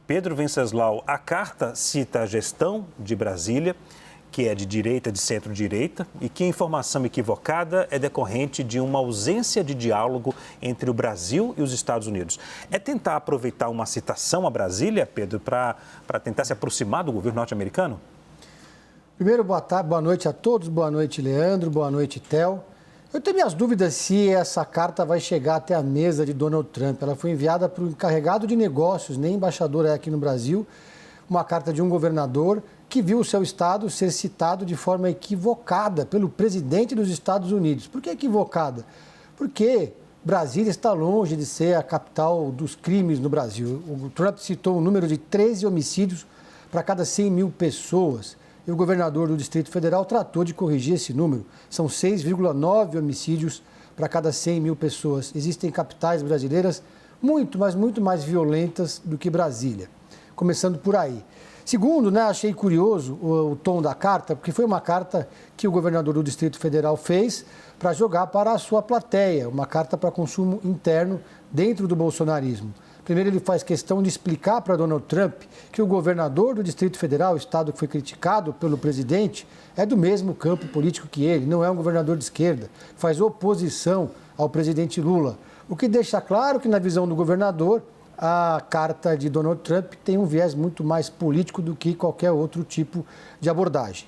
Pedro Venceslau, a carta cita a gestão de Brasília, que é de direita, de centro-direita, e que a informação equivocada é decorrente de uma ausência de diálogo entre o Brasil e os Estados Unidos. É tentar aproveitar uma citação a Brasília, Pedro, para tentar se aproximar do governo norte-americano? Primeiro, boa tarde, boa noite a todos, boa noite, Leandro, boa noite, Theo. Eu tenho minhas dúvidas se essa carta vai chegar até a mesa de Donald Trump. Ela foi enviada para o encarregado de negócios, nem embaixador aqui no Brasil, uma carta de um governador que viu o seu estado ser citado de forma equivocada pelo presidente dos Estados Unidos. Por que equivocada? Porque Brasília está longe de ser a capital dos crimes no Brasil. O Trump citou um número de 13 homicídios para cada 100 mil pessoas. E o governador do Distrito Federal tratou de corrigir esse número. São 6,9 homicídios para cada 100 mil pessoas. Existem capitais brasileiras muito, mas muito mais violentas do que Brasília. Começando por aí. Segundo, achei curioso o tom da carta, porque foi uma carta que o governador do Distrito Federal fez para jogar para a sua plateia, uma carta para consumo interno dentro do bolsonarismo. Primeiro, ele faz questão de explicar para Donald Trump que o governador do Distrito Federal, o estado que foi criticado pelo presidente, é do mesmo campo político que ele, não é um governador de esquerda, faz oposição ao presidente Lula. O que deixa claro que, na visão do governador, a carta de Donald Trump tem um viés muito mais político do que qualquer outro tipo de abordagem.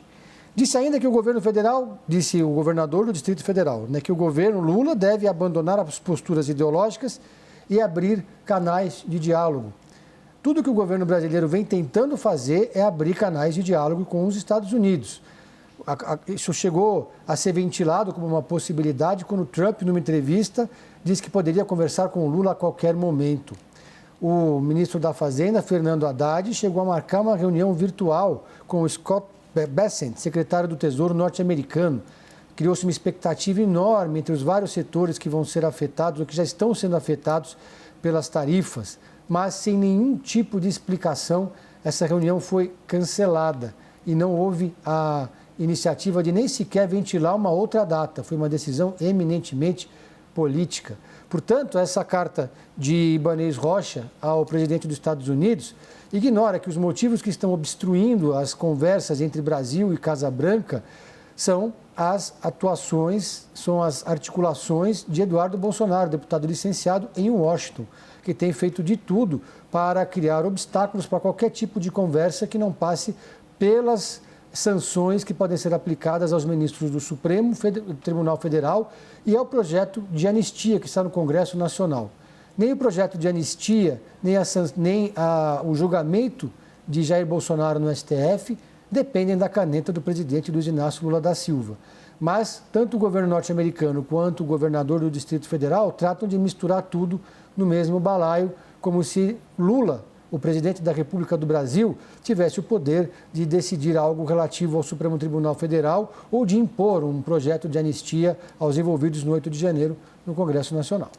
Disse ainda que o governo federal, disse o governador do Distrito Federal, que o governo Lula deve abandonar as posturas ideológicas e abrir canais de diálogo. Tudo que o governo brasileiro vem tentando fazer é abrir canais de diálogo com os Estados Unidos. Isso chegou a ser ventilado como uma possibilidade quando Trump, numa entrevista, disse que poderia conversar com o Lula a qualquer momento. O ministro da Fazenda, Fernando Haddad, chegou a marcar uma reunião virtual com o Scott Bessent, secretário do Tesouro norte-americano. Criou-se uma expectativa enorme entre os vários setores que vão ser afetados, ou que já estão sendo afetados pelas tarifas, mas sem nenhum tipo de explicação, essa reunião foi cancelada e não houve a iniciativa de nem sequer ventilar uma outra data. Foi uma decisão eminentemente política. Portanto, essa carta de Ibanez Rocha ao presidente dos Estados Unidos ignora que os motivos que estão obstruindo as conversas entre Brasil e Casa Branca são as atuações, são as articulações de Eduardo Bolsonaro, deputado licenciado em Washington, que tem feito de tudo para criar obstáculos para qualquer tipo de conversa que não passe pelas sanções que podem ser aplicadas aos ministros do Supremo Tribunal Federal e ao projeto de anistia que está no Congresso Nacional. Nem o projeto de anistia, nem o julgamento de Jair Bolsonaro no STF dependem da caneta do presidente Luiz Inácio Lula da Silva. Mas tanto o governo norte-americano quanto o governador do Distrito Federal tratam de misturar tudo no mesmo balaio, como se Lula, o presidente da República do Brasil, tivesse o poder de decidir algo relativo ao Supremo Tribunal Federal ou de impor um projeto de anistia aos envolvidos no 8 de janeiro no Congresso Nacional.